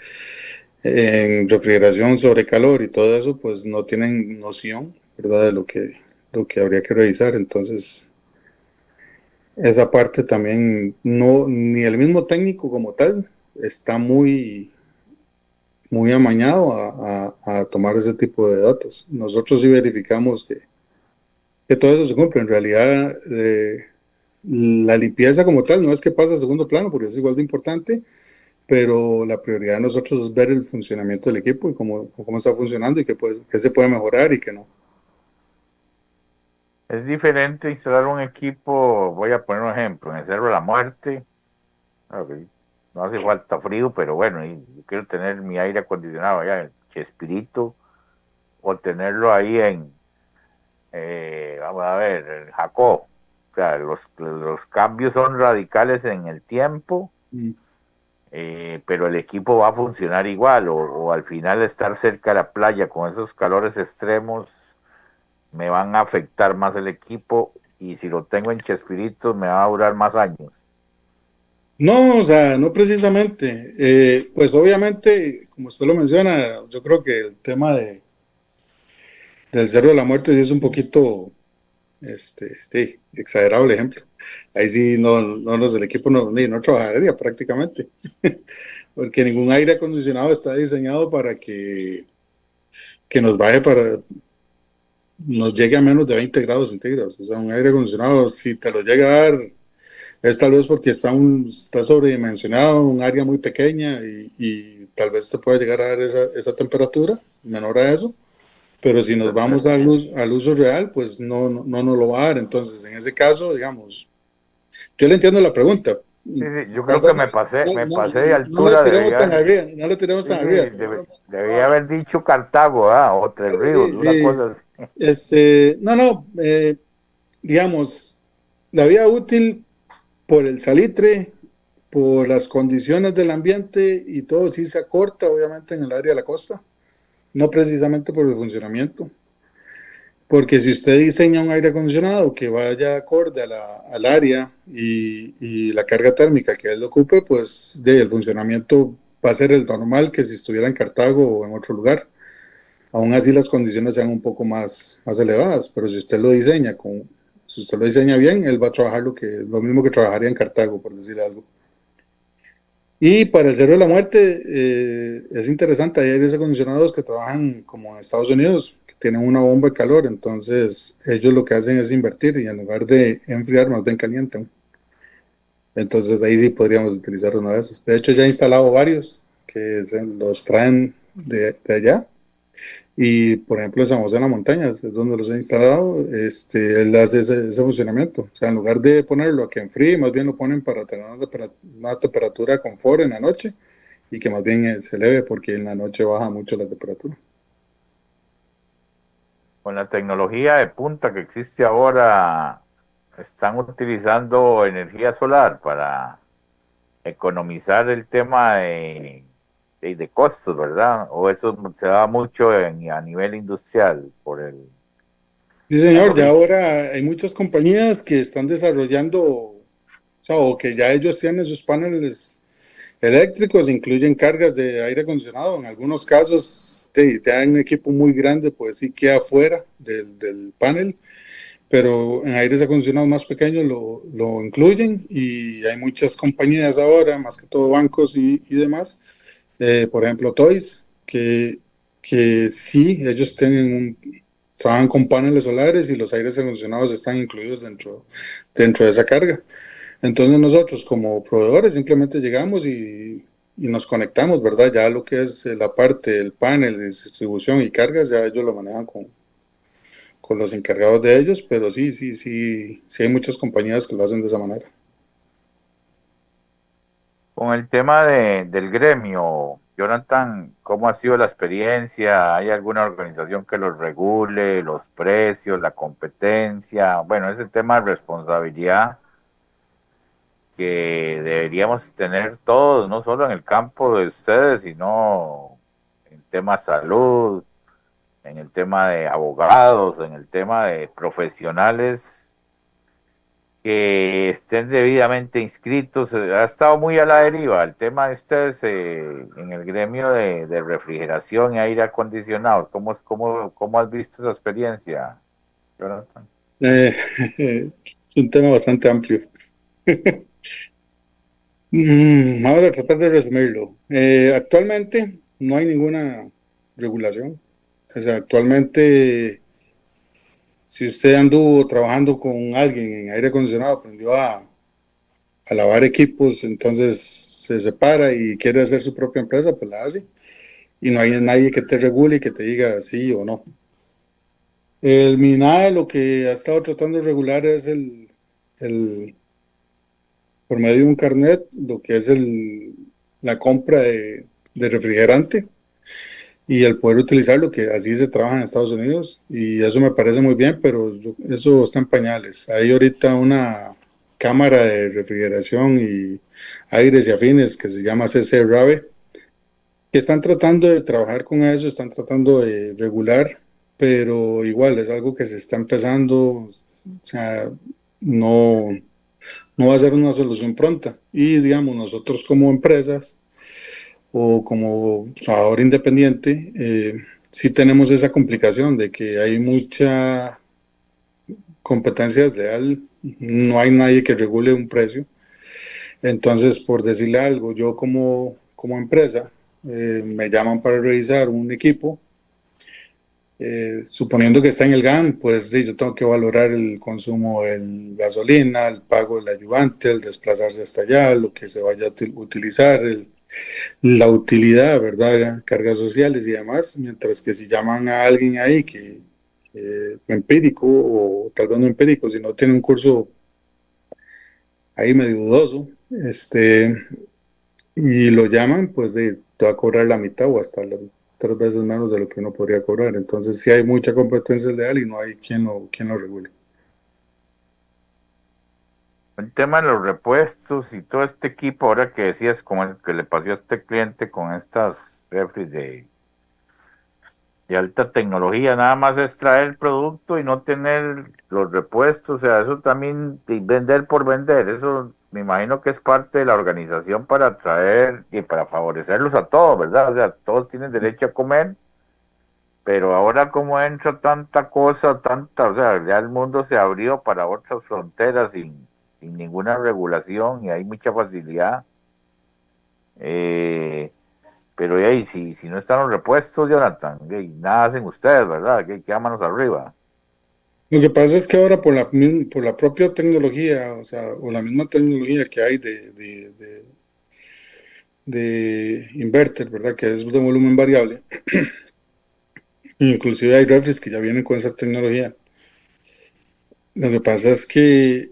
en refrigeración sobre calor y todo eso, pues no tienen noción, ¿verdad? De lo que habría que revisar. Entonces, esa parte también no, ni el mismo técnico como tal está muy amañado a tomar ese tipo de datos. Nosotros sí verificamos que todo eso se cumple. En realidad, la limpieza como tal no es que pase a segundo plano, porque es igual de importante, pero la prioridad de nosotros es ver el funcionamiento del equipo y cómo está funcionando y qué se puede mejorar y qué no. Es diferente instalar un equipo, voy a poner un ejemplo, en el Cerro de la Muerte. Okay. No hace falta frío, pero bueno, y yo quiero tener mi aire acondicionado allá en Chespirito o tenerlo ahí vamos a ver, en Jacob. O sea, los cambios son radicales en el tiempo, Mm. pero el equipo va a funcionar igual o al final estar cerca de la playa con esos calores extremos me van a afectar más el equipo y si lo tengo en Chespirito me va a durar más años. No, o sea, no precisamente. Pues obviamente, como usted lo menciona, yo creo que el tema del Cerro de la Muerte sí es un poquito sí, exagerado el ejemplo. Ahí sí no los del equipo no trabajaría prácticamente, porque ningún aire acondicionado está diseñado para que nos llegue a menos de 20 grados centígrados. O sea, un aire acondicionado, si te lo llega a dar, es tal vez porque está sobredimensionado, un área muy pequeña y tal vez te pueda llegar a dar esa temperatura, menor a eso. Pero si nos vamos al uso real, pues no nos lo va a dar. Entonces, en ese caso, digamos, yo le entiendo la pregunta. Sí, sí, yo creo Tal vez que me pasé de no le altura, tiremos tan arriba, no le tiremos sí, tan arriba. debía haber dicho Cartago, o Tres Ríos, Sí, una sí. cosa así. No, digamos, la vida útil por el salitre, por las condiciones del ambiente y todo sí se acorta, obviamente, en el área de la costa, no precisamente por el funcionamiento. Porque si usted diseña un aire acondicionado que vaya acorde al área y la carga térmica que él ocupe, pues el funcionamiento va a ser el normal que si estuviera en Cartago o en otro lugar. Aún así las condiciones sean un poco más elevadas, pero si usted lo diseña bien, él va a trabajar lo mismo que trabajaría en Cartago, por decir algo. Y para el Cerro de la Muerte es interesante, hay aires acondicionados que trabajan como en Estados Unidos, que tienen una bomba de calor, entonces ellos lo que hacen es invertir y en lugar de enfriar, más bien calientan. Entonces ahí sí podríamos utilizar uno de esos. De hecho ya he instalado varios que los traen de allá. Y por ejemplo, San José en la Montaña, es donde los he instalado, él hace ese funcionamiento. O sea, en lugar de ponerlo a que enfríe, más bien lo ponen para tener una temperatura de confort en la noche y que más bien se eleve porque en la noche baja mucho la temperatura. Con la tecnología de punta que existe ahora, están utilizando energía solar para economizar el tema de costos, ¿verdad? O eso se da mucho a nivel industrial por Sí, la señor, ya logística. ahora hay muchas compañías que están desarrollando, o sea, o que ya ellos tienen sus paneles eléctricos, incluyen cargas de aire acondicionado. En algunos casos, te dan un equipo muy grande, pues sí queda afuera del panel, pero en aires acondicionados más pequeños lo incluyen y hay muchas compañías ahora, más que todo bancos y demás, por ejemplo Toys, que sí, ellos trabajan con paneles solares y los aires acondicionados están incluidos dentro de esa carga. Entonces nosotros como proveedores simplemente llegamos y nos conectamos, ¿verdad? Ya lo que es la parte del panel de distribución y cargas, ya ellos lo manejan con los encargados de ellos, pero sí hay muchas compañías que lo hacen de esa manera. Con el tema del gremio, Jonathan, ¿cómo ha sido la experiencia? ¿Hay alguna organización que los regule, los precios, la competencia? Bueno, ese tema de responsabilidad que deberíamos tener todos, no solo en el campo de ustedes, sino en el tema de salud, en el tema de abogados, en el tema de profesionales que estén debidamente inscritos. Ha estado muy a la deriva el tema de ustedes en el gremio de refrigeración y aire acondicionado. ¿Cómo has visto esa experiencia, Jonathan? Eh, es un tema bastante amplio. Vamos a tratar de resumirlo. Actualmente no hay ninguna regulación. O sea, actualmente, si usted anduvo trabajando con alguien en aire acondicionado, aprendió a lavar equipos, entonces se separa y quiere hacer su propia empresa, pues la hace. Y no hay nadie que te regule y que te diga sí o no. El MINAE lo que ha estado tratando de regular es el por medio de un carnet, lo que es la compra de refrigerante y el poder utilizarlo, que así se trabaja en Estados Unidos, y eso me parece muy bien, pero eso está en pañales. Hay ahorita una cámara de refrigeración y aires y afines que se llama CC-RAVE, que están tratando de trabajar con eso, están tratando de regular, pero igual es algo que se está empezando, o sea, no, no va a ser una solución pronta. Y digamos, nosotros como empresas o como trabajador independiente, sí tenemos esa complicación de que hay mucha competencia desleal, no hay nadie que regule un precio. Entonces, por decirle algo, yo como empresa, me llaman para revisar un equipo, suponiendo que está en el GAN, pues sí, yo tengo que valorar el consumo de gasolina, el pago del ayudante, el desplazarse hasta allá, lo que se vaya a utilizar, la utilidad, ¿verdad? Cargas sociales y demás, mientras que si llaman a alguien ahí que empírico, o tal vez no empírico, si no tiene un curso ahí medio dudoso, y lo llaman, pues te va a cobrar la mitad o hasta 3 veces menos de lo que uno podría cobrar. Entonces sí hay mucha competencia leal y no hay quien lo regule. El tema de los repuestos y todo este equipo, ahora que decías, como el que le pasó a este cliente con estas refris de alta tecnología, nada más es traer el producto y no tener los repuestos, o sea, eso también, y vender por vender, eso me imagino que es parte de la organización para atraer y para favorecerlos a todos, ¿verdad? O sea, todos tienen derecho a comer, pero ahora como entra tanta cosa, tanta, o sea, ya el mundo se abrió para otras fronteras sin ninguna regulación y hay mucha facilidad. Eh, pero ahí, si no están los repuestos, Jonathan, nada hacen ustedes, ¿verdad? Que queda manos arriba. Lo que pasa es que ahora por la propia tecnología, o sea, o la misma tecnología que hay de inverter, ¿verdad? Que es de volumen variable. Inclusive hay refres que ya vienen con esa tecnología. Lo que pasa es que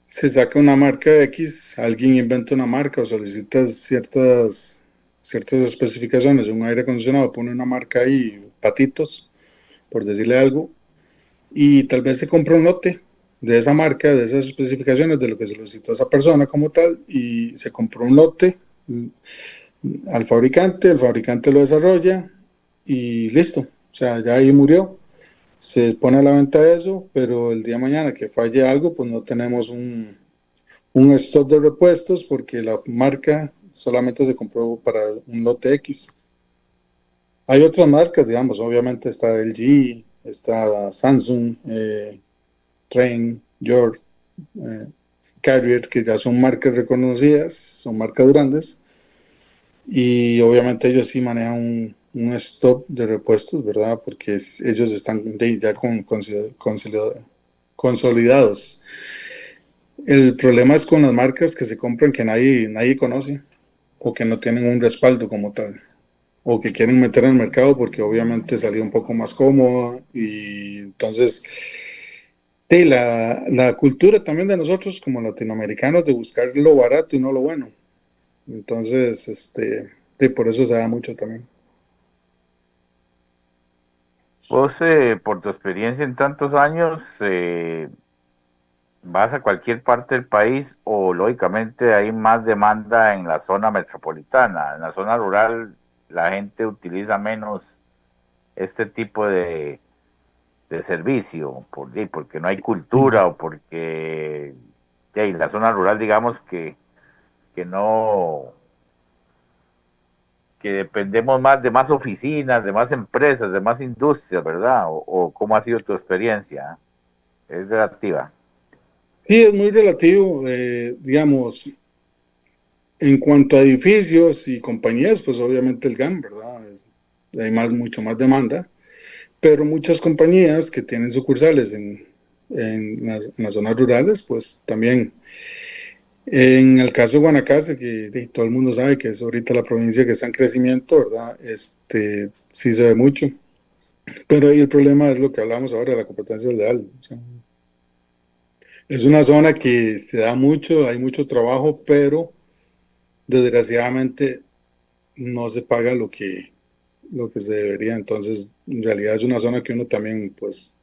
se saca una marca X, alguien inventa una marca o solicita ciertas especificaciones, un aire acondicionado, pone una marca ahí, patitos, por decirle algo, y tal vez se compra un lote de esa marca, de esas especificaciones, de lo que solicitó esa persona como tal, y se compró un lote al fabricante, el fabricante lo desarrolla y listo. O sea, ya ahí murió. Se pone a la venta eso, pero el día de mañana que falle algo, pues no tenemos un stock de repuestos porque la marca solamente se compró para un lote X. Hay otras marcas, digamos, obviamente está LG, está Samsung, Trane, York, eh, Carrier, que ya son marcas reconocidas, son marcas grandes, y obviamente ellos sí manejan un stock de repuestos, ¿verdad? Porque ellos están ya consolidados. El problema es con las marcas que se compran que nadie conoce o que no tienen un respaldo como tal o que quieren meter en el mercado porque obviamente salió un poco más cómodo y entonces sí, la cultura también de nosotros como latinoamericanos de buscar lo barato y no lo bueno. Entonces, sí, por eso se da mucho también. Vos, por tu experiencia en tantos años, vas a cualquier parte del país o lógicamente hay más demanda en la zona metropolitana. En la zona rural la gente utiliza menos este tipo de servicio, porque no hay Mm. cultura o porque la zona rural, digamos que no, que dependemos más de más oficinas, de más empresas, de más industrias, ¿verdad? O cómo ha sido tu experiencia. Es relativa. Sí, es muy relativo, digamos, en cuanto a edificios y compañías, pues obviamente el GAN, ¿verdad? Hay mucho más demanda, pero muchas compañías que tienen sucursales en las zonas rurales, pues también. En el caso de Guanacaste, que todo el mundo sabe que es ahorita la provincia que está en crecimiento, ¿verdad? Sí se ve mucho, pero ahí el problema es lo que hablamos ahora, la competencia leal. O sea, es una zona que se da mucho, hay mucho trabajo, pero desgraciadamente no se paga lo que se debería. Entonces, en realidad es una zona que uno también, pues,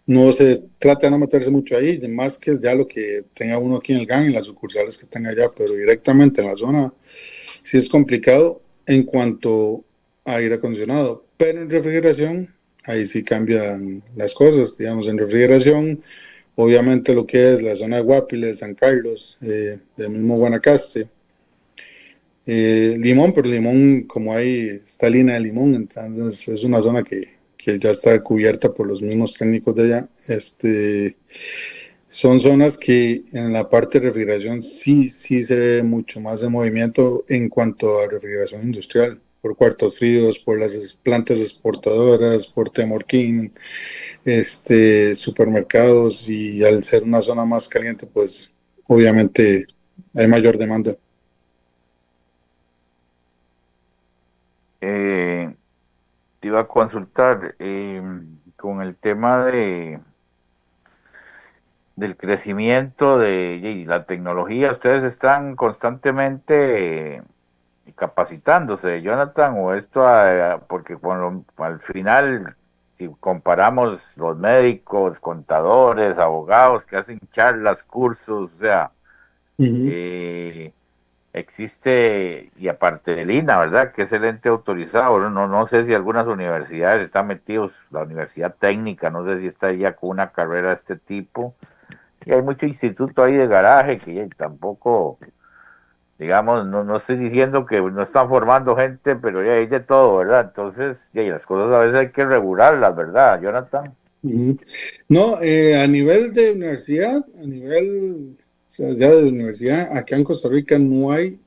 no se trata de no meterse mucho ahí, más que ya lo que tenga uno aquí en el GAN, en las sucursales que tenga allá, pero directamente en la zona sí es complicado en cuanto a aire acondicionado, pero en refrigeración, ahí sí cambian las cosas. Digamos, en refrigeración, obviamente lo que es la zona de Guapiles, San Carlos, el mismo Guanacaste, Limón, pero Limón, como hay esta línea de Limón, entonces es una zona que ya está cubierta por los mismos técnicos de allá. Son zonas que en la parte de refrigeración sí se ve mucho más de movimiento en cuanto a refrigeración industrial, por cuartos fríos, por las plantas exportadoras, por Temorquín, supermercados y al ser una zona más caliente, pues obviamente hay mayor demanda. Eh, Te iba a consultar con el tema del crecimiento de la tecnología. ¿Ustedes están constantemente capacitándose, Jonathan? ¿O esto, porque al final, si comparamos los médicos, contadores, abogados que hacen charlas, cursos, o sea, Ujú. eh, existe, y aparte del INA, ¿verdad? Que es el ente autorizado, no sé si algunas universidades están metidos, la universidad técnica, no sé si está ya con una carrera de este tipo, y hay mucho instituto ahí de garaje que tampoco, digamos, no estoy diciendo que no están formando gente, pero ya hay de todo, ¿verdad? Entonces, ya, y las cosas a veces hay que regularlas, ¿verdad, Jonathan? Ujú. No, a nivel de universidad, a nivel, o sea, ya de universidad, acá en Costa Rica no hay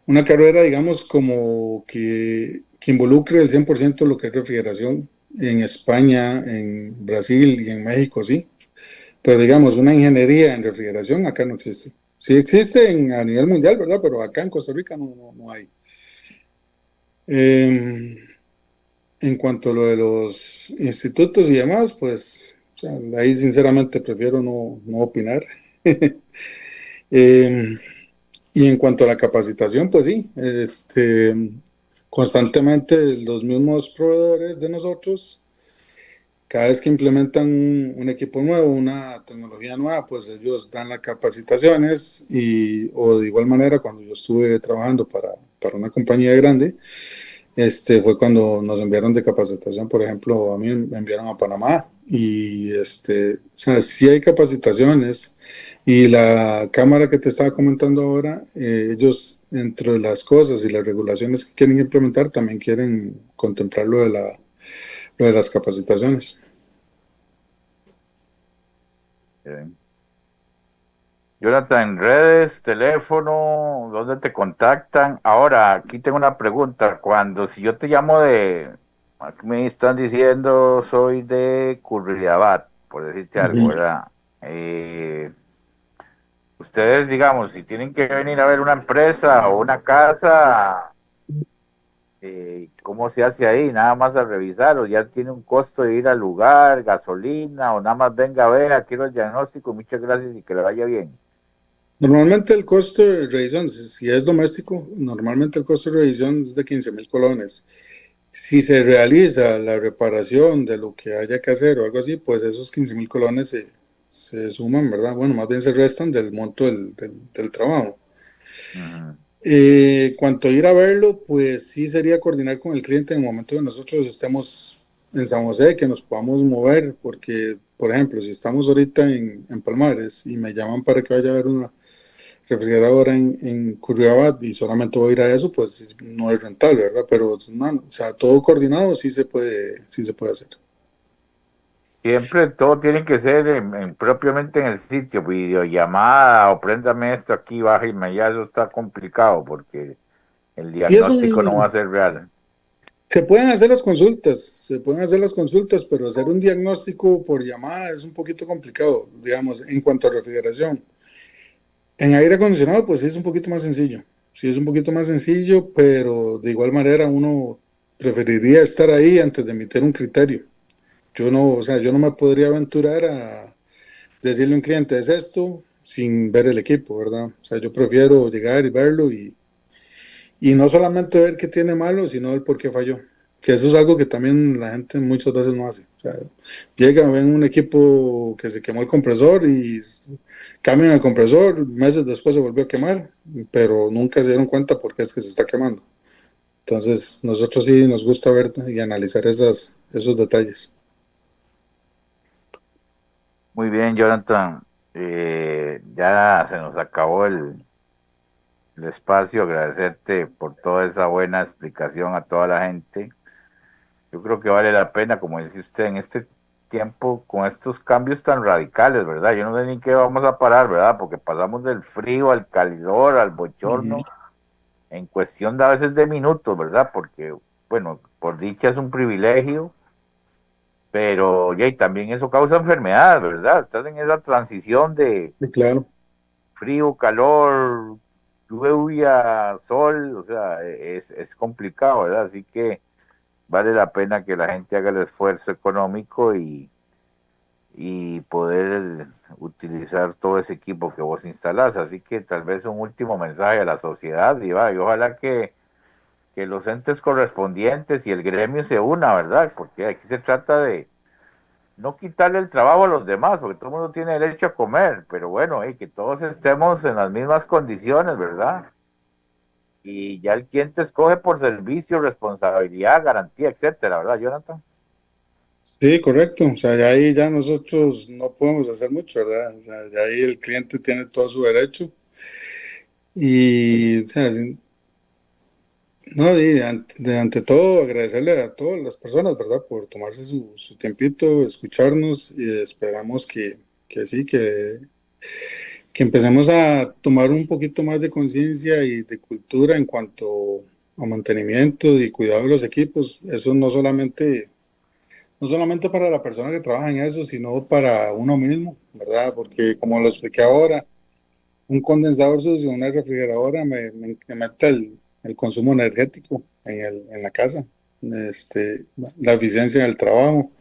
una carrera, digamos, como que involucre el 100% lo que es refrigeración. En España, en Brasil y en México, sí. Pero digamos, una ingeniería en refrigeración acá no existe. Sí existe a nivel mundial, ¿verdad? Pero acá en Costa Rica no hay. Eh, en cuanto a lo de los institutos y demás, pues o sea, ahí sinceramente prefiero no opinar. Eh, y en cuanto a la capacitación, pues sí, constantemente los mismos proveedores de nosotros, cada vez que implementan un equipo nuevo, una tecnología nueva, pues ellos dan las capacitaciones o de igual manera cuando yo estuve trabajando para una compañía grande, fue cuando nos enviaron de capacitación, por ejemplo, a mí me enviaron a Panamá y o sea, sí hay capacitaciones y la cámara que te estaba comentando ahora, ellos entre las cosas y las regulaciones que quieren implementar también quieren contemplar lo de las capacitaciones. Eh, Jonathan, en redes, teléfono, ¿dónde te contactan? Ahora, aquí tengo una pregunta. Si yo te llamo aquí me están diciendo, soy de Curridabat, por decirte algo, Ujú. ¿verdad? Ustedes, digamos, si tienen que venir a ver una empresa o una casa, ¿cómo se hace ahí? Nada más a revisar, o ya tiene un costo de ir al lugar, gasolina, o nada más venga a ver, quiero el diagnóstico, muchas gracias y que le vaya bien. Normalmente el costo de revisión, si es doméstico, normalmente el costo de revisión es de 15.000 colones. Si se realiza la reparación de lo que haya que hacer o algo así, pues esos 15.000 colones se suman, ¿verdad? Bueno, más bien se restan del monto del trabajo. Ujú. Cuanto a ir a verlo, pues sí sería coordinar con el cliente en el momento que nosotros estemos en San José, que nos podamos mover, porque, por ejemplo, si estamos ahorita en Palmares y me llaman para que vaya a ver una refrigeradora en Curriabat y solamente voy a ir a eso, pues no es rentable, ¿verdad? Pero, no, o sea, todo coordinado sí se puede hacer. Siempre todo tiene que ser propiamente en el sitio, videollamada o préndame esto aquí, bájame ya, eso está complicado porque el Sí, diagnóstico no va a ser real. se pueden hacer las consultas, pero hacer un diagnóstico por llamada es un poquito complicado, digamos, en cuanto a refrigeración. En aire acondicionado, pues sí es un poquito más sencillo. Sí es un poquito más sencillo, pero de igual manera uno preferiría estar ahí antes de emitir un criterio. Yo no, o sea, yo no me podría aventurar a decirle a un cliente, es esto, sin ver el equipo, ¿verdad? O sea, yo prefiero llegar y verlo y no solamente ver qué tiene malo, sino el por qué falló. Que eso es algo que también la gente muchas veces no hace. O sea, llegan, ven un equipo que se quemó el compresor y cambian el compresor, meses después se volvió a quemar, pero nunca se dieron cuenta por qué es que se está quemando. Entonces, nosotros sí nos gusta ver y analizar esos detalles. Muy bien, Jonathan. Ya se nos acabó el espacio. Agradecerte por toda esa buena explicación a toda la gente. Yo creo que vale la pena, como dice usted, en este tiempo, con estos cambios tan radicales, ¿verdad? Yo no sé ni qué vamos a parar, ¿verdad? Porque pasamos del frío al calor, al Ujú. bochorno, en cuestión de a veces de minutos, ¿verdad? Porque, bueno, por dicha es un privilegio, pero ya, y también eso causa enfermedades, ¿verdad? Estás en esa transición de Y claro. frío, calor, lluvia, sol, o sea, es complicado, ¿verdad? Así que vale la pena que la gente haga el esfuerzo económico y poder utilizar todo ese equipo que vos instalás. Así que tal vez un último mensaje a la sociedad y ojalá que los entes correspondientes y el gremio se una, ¿verdad? Porque aquí se trata de no quitarle el trabajo a los demás, porque todo el mundo tiene derecho a comer, pero bueno, que todos estemos en las mismas condiciones, ¿verdad? Y ya el cliente escoge por servicio, responsabilidad, garantía, etcétera, ¿verdad, Jonathan? Sí, correcto. O sea, de ahí ya nosotros no podemos hacer mucho, ¿verdad? O sea, de ahí el cliente tiene todo su derecho. Y, o sea, no, y ante todo, agradecerle a todas las personas, ¿verdad? Por tomarse su tiempito, escucharnos y esperamos que sí, que empecemos a tomar un poquito más de conciencia y de cultura en cuanto a mantenimiento y cuidado de los equipos. Eso no solamente para la persona que trabaja en eso, sino para uno mismo, ¿verdad? Porque como lo expliqué ahora, un condensador sucio, una refrigeradora me incrementa el consumo energético en la casa, la eficiencia del trabajo.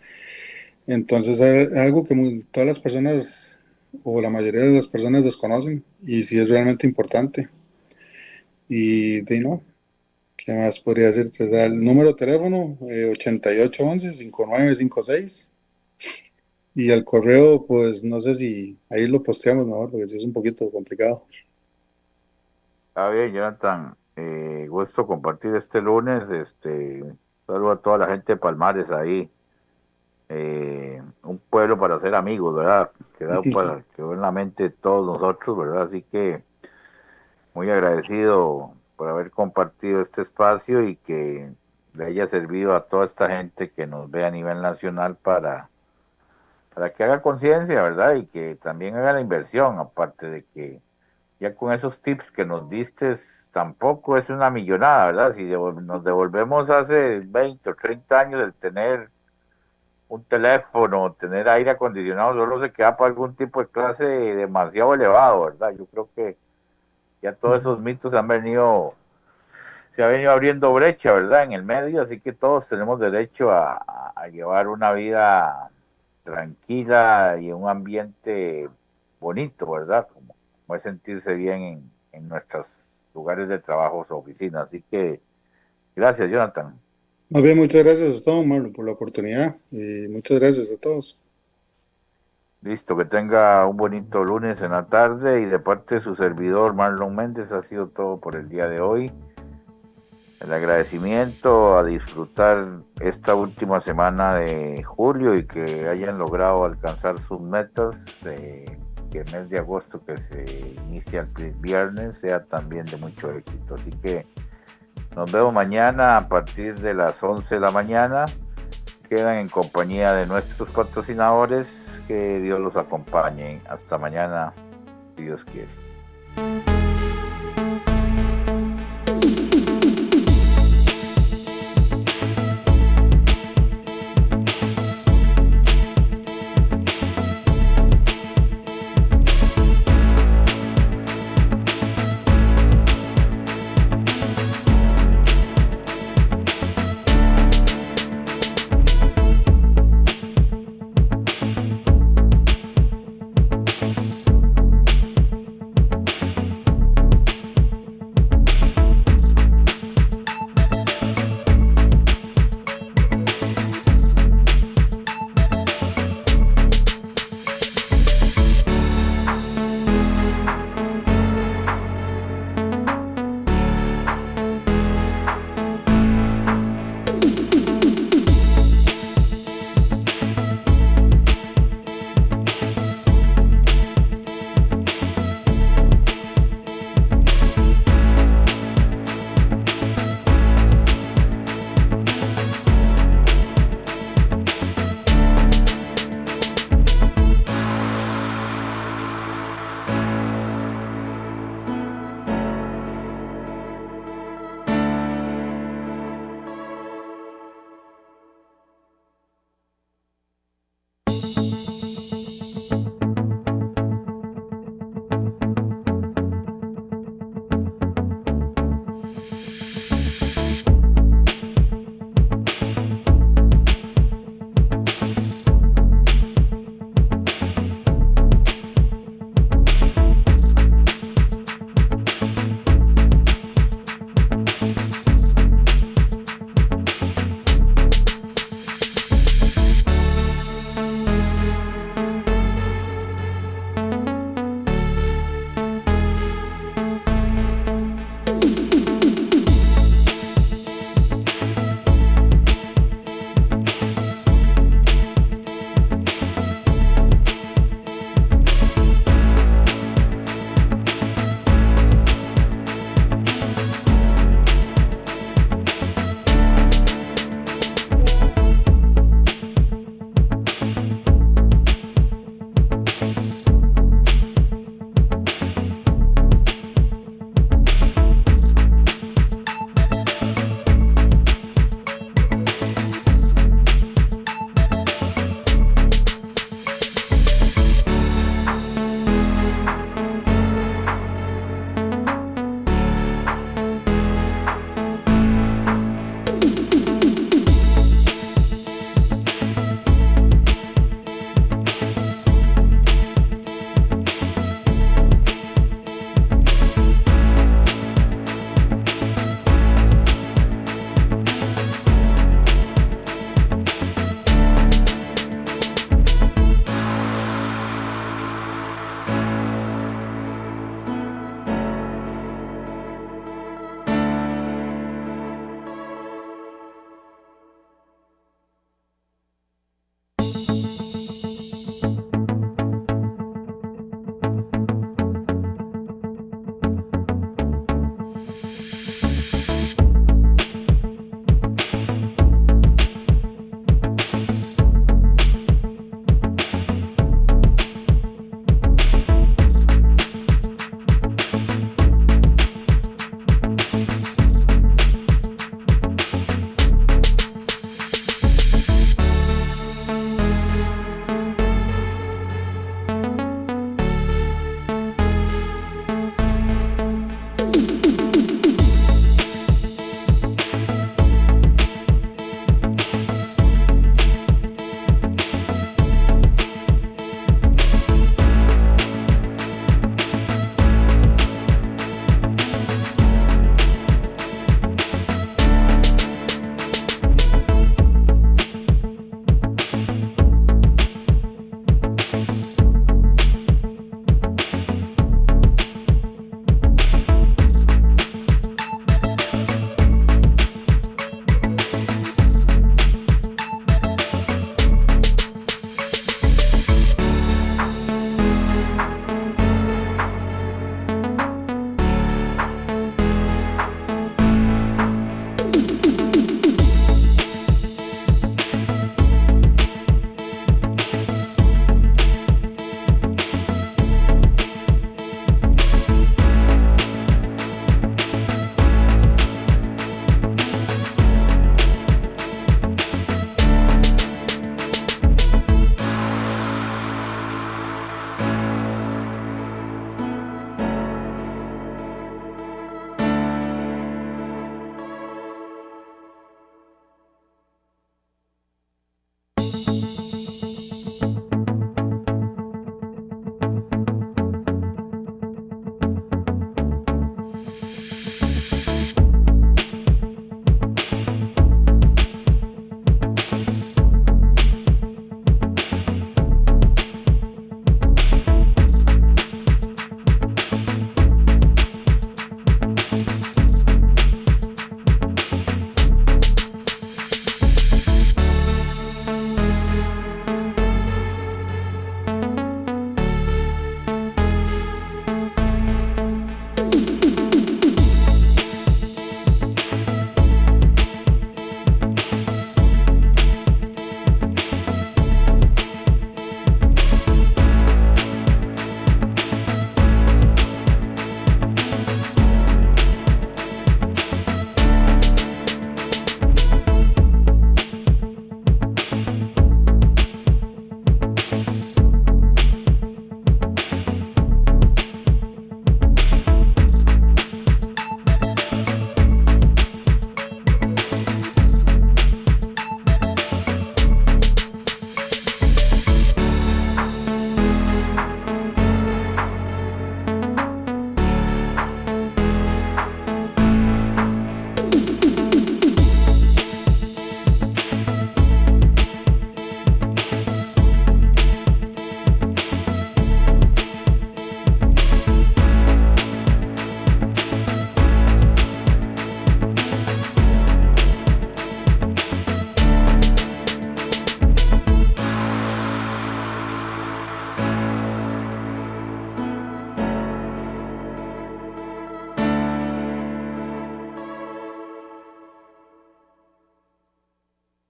Entonces es algo que todas las personas o la mayoría de las personas desconocen y sí es realmente importante. Y de no, ¿qué más podría decirte? Da el número de teléfono 8811-5956 y al correo, pues no sé si ahí lo posteamos mejor porque sí es un poquito complicado. Está bien, Jonathan. Gusto compartir este lunes. Saludo a toda la gente de Palmares ahí. Un pueblo para ser amigos, ¿verdad? Quedó en la mente de todos nosotros, ¿verdad? Así que muy agradecido por haber compartido este espacio y que le haya servido a toda esta gente que nos ve a nivel nacional para que haga conciencia, ¿verdad? Y que también haga la inversión, aparte de que ya con esos tips que nos diste, tampoco es una millonada, ¿verdad? Si nos devolvemos hace 20 o 30 años de tener un teléfono, tener aire acondicionado, solo se queda para algún tipo de clase demasiado elevado, ¿verdad? Yo creo que ya todos esos mitos se ha venido abriendo brecha, ¿verdad? En el medio, así que todos tenemos derecho a llevar una vida tranquila y en un ambiente bonito, ¿verdad? Como es sentirse bien en nuestros lugares de trabajo o oficinas. Así que gracias, Jonathan. Más bien, muchas gracias a todos, Marlon, por la oportunidad y muchas gracias a todos. Listo, que tenga un bonito lunes en la tarde y de parte de su servidor Marlon Méndez ha sido todo por el día de hoy. El agradecimiento a disfrutar esta última semana de julio y que hayan logrado alcanzar sus metas, que el mes de agosto que se inicia el viernes sea también de mucho éxito. Así que nos vemos mañana a partir de las 11 de la mañana. Quedan en compañía de nuestros patrocinadores. Que Dios los acompañe. Hasta mañana, si Dios quiere.